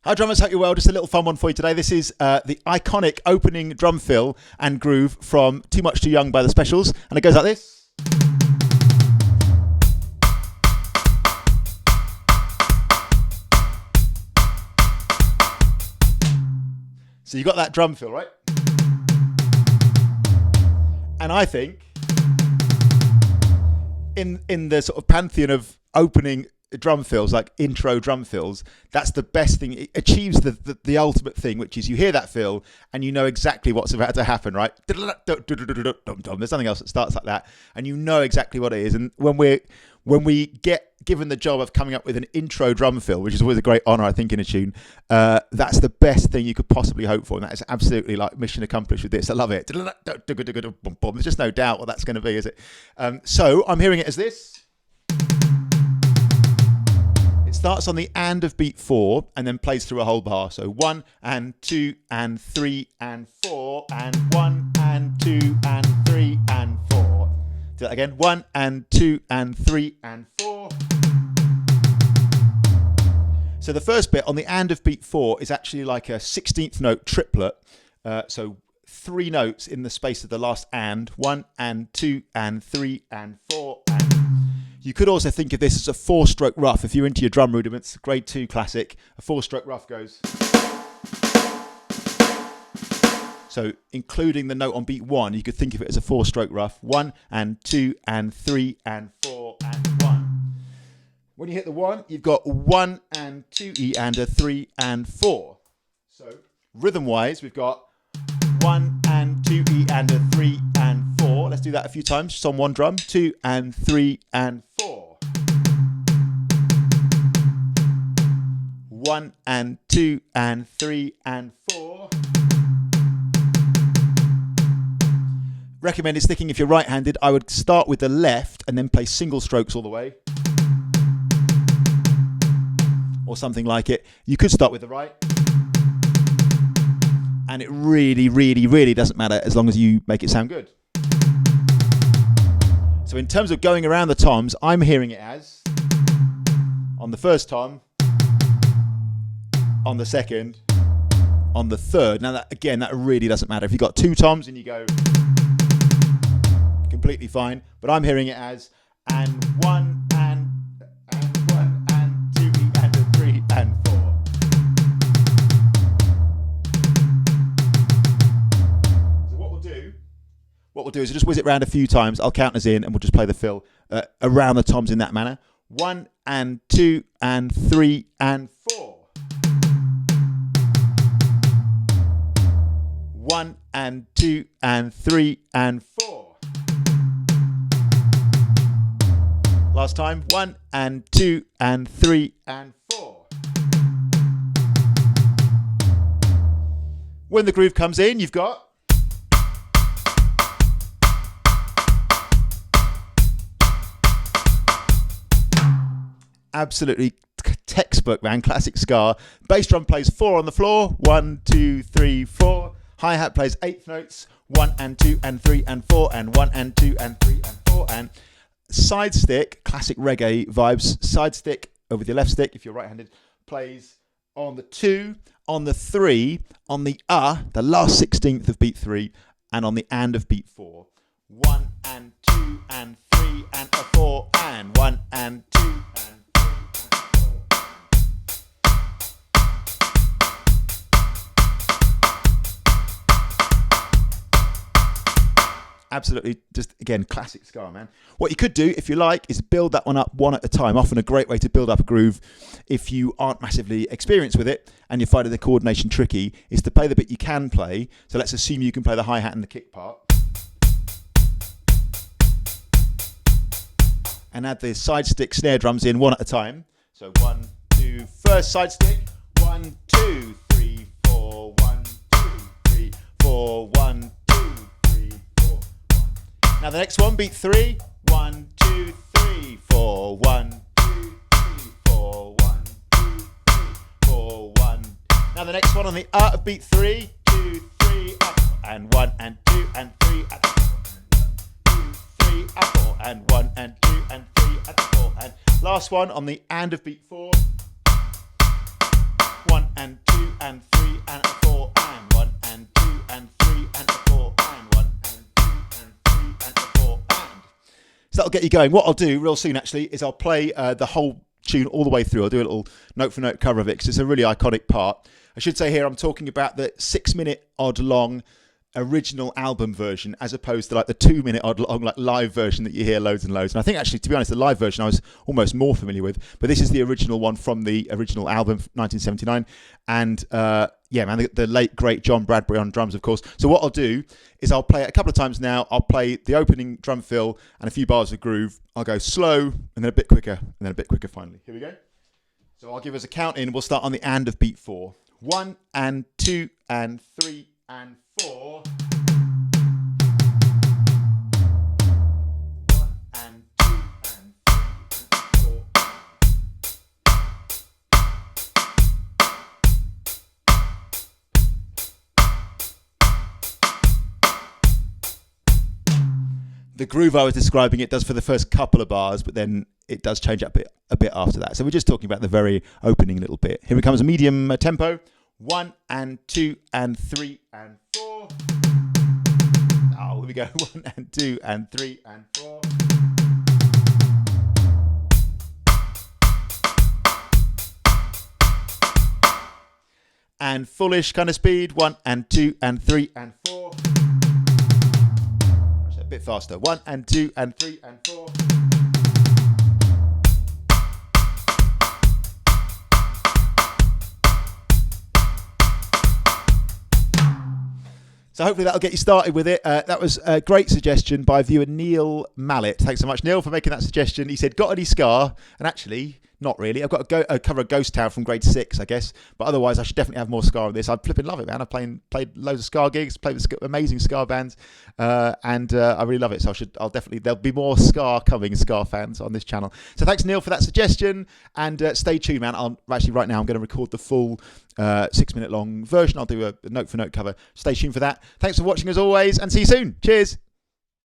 Hi drummers, hope you're well. Just a little fun one for you today. This is the iconic opening drum fill and groove from Too Much Too Young by the Specials, and it goes like this. So you got that drum fill, right? And I think in the sort of pantheon of opening drum fills, like intro drum fills, that's the best thing. It achieves the ultimate thing, which is you hear that fill and you know exactly what's about to happen, right? There's nothing else that starts like that, and you know exactly what it is. And when we get given the job of coming up with an intro drum fill, which is always a great honour, I think, in a tune, that's the best thing you could possibly hope for, and that is absolutely like mission accomplished with this. I love it. There's just no doubt what that's going to be, is it? So I'm hearing it as this. It starts on the and of beat 4 and then plays through a whole bar. So 1 and 2 and 3 and 4 and 1 and 2 and 3 and 4. Do that again. 1 and 2 and 3 and 4. So the first bit on the and of beat 4 is actually like a 16th note triplet. So 3 notes in the space of the last and. 1 and 2 and 3 and 4 and. You could also think of this as a 4-stroke ruff. If you're into your drum rudiments, grade 2 classic, a 4-stroke ruff goes. So including the note on beat 1, you could think of it as a 4-stroke ruff. 1 and 2 and 3 and 4 and 1. When you hit the 1, you've got 1 and 2 E and a 3 and 4. So rhythm-wise, we've got 1 and 2 E and a 3 and 4. Let's do that a few times, just on one drum. 2 and 3 and 4. 1 and 2 and 3 and 4. Recommended sticking if you're right-handed. I would start with the left and then play single strokes all the way. Or something like it. You could start with the right. And it really, really, really doesn't matter as long as you make it sound good. So in terms of going around the toms, I'm hearing it as on the first tom, on the second, on the third. Now that, again, that really doesn't matter. If you've got 2 toms and you go completely fine, but I'm hearing it as and 1 and 1 and 2 and a 3 and 4. What we'll do is just whiz it round a few times. I'll count us in and we'll just play the fill around the toms in that manner. 1 and 2 and 3 and 4. 1 and 2 and 3 and 4. Last time. 1 and 2 and 3 and 4. When the groove comes in, you've got absolutely textbook, man. Classic ska. Bass drum plays 4 on the floor. 1, 2, 3, 4. Hi-hat plays 8th notes. 1 and 2 and 3 and 4 and 1 and 2 and 3 and 4 and side stick, classic reggae vibes. Side stick with your left stick, if you're right-handed, plays on the 2, on the 3, on the the last 16th of beat 3, and on the and of beat 4. 1 and 2 and 3 and a 4 and 1 and 2 and 3 and 4. Absolutely, just again, classic ska, man. What you could do, if you like, is build that one up one at a time. Often a great way to build up a groove if you aren't massively experienced with it and you're finding the coordination tricky, is to play the bit you can play. So let's assume you can play the hi-hat and the kick part. And add the side stick snare drums in one at a time. So 1, 2, first side stick. 1, 2, 3, 4. 1, 2, 3, 4. 1, 2, 3, 4. Now the next one, beat 3. 1, 2, 3, 4. 1, 2, 3, 4. 1, 2, 3, 4. 1. Now the next one on the of beat 3. 2, 3, up, and 1 and 2 and 3 and 2, 3, up, 4 and 1 and 2 and 3 and 4 and last one on the and of beat 4. 1 and 2 and 3 and a 4 and 1 and 2 and 3 and a 4 and 1 and 2 and 3 and a 4 and. So that'll get you going. What I'll do real soon actually is I'll play the whole tune all the way through. I'll do a little note for note cover of it because it's a really iconic part. I should say here I'm talking about the 6 minute odd long original album version as opposed to like the 2 minute odd long like live version that you hear loads and loads. And I think actually, to be honest, the live version I was almost more familiar with, but this is the original one from the original album 1979. And yeah, man, the late great John Bradbury on drums, of course. So what I'll do is I'll play it a couple of times now. I'll play the opening drum fill and a few bars of groove. I'll go slow and then a bit quicker and then a bit quicker finally. Here we go. So I'll give us a count in. We'll start on the and of beat 4. 1 and 2 and 3 and 4. 1 and 2 and 3 and 4. The groove I was describing, it does for the first couple of bars, but then it does change up a bit after that. So we're just talking about the very opening little bit. Here comes a medium tempo. 1 and 2 and 3 and 4. Oh, here we go. 1 and 2 and 3 and 4. And fullish kind of speed. 1 and 2 and 3 and 4. A bit faster. 1 and 2 and 3 and 4. So hopefully that'll get you started with it. That was a great suggestion by viewer Neil Mallett. Thanks so much, Neil, for making that suggestion. He said, got any Scar? And actually, not really. I've got a cover of Ghost Town from grade 6, I guess. But otherwise, I should definitely have more Scar on this. I flipping love it, man. I've played loads of Scar gigs, played with amazing Scar bands, and I really love it. So there'll be more Scar coming, Scar fans on this channel. So thanks, Neil, for that suggestion. And stay tuned, man. Actually, right now, I'm going to record the full 6 minute long version. I'll do a note for note cover. Stay tuned for that. Thanks for watching as always, and see you soon. Cheers.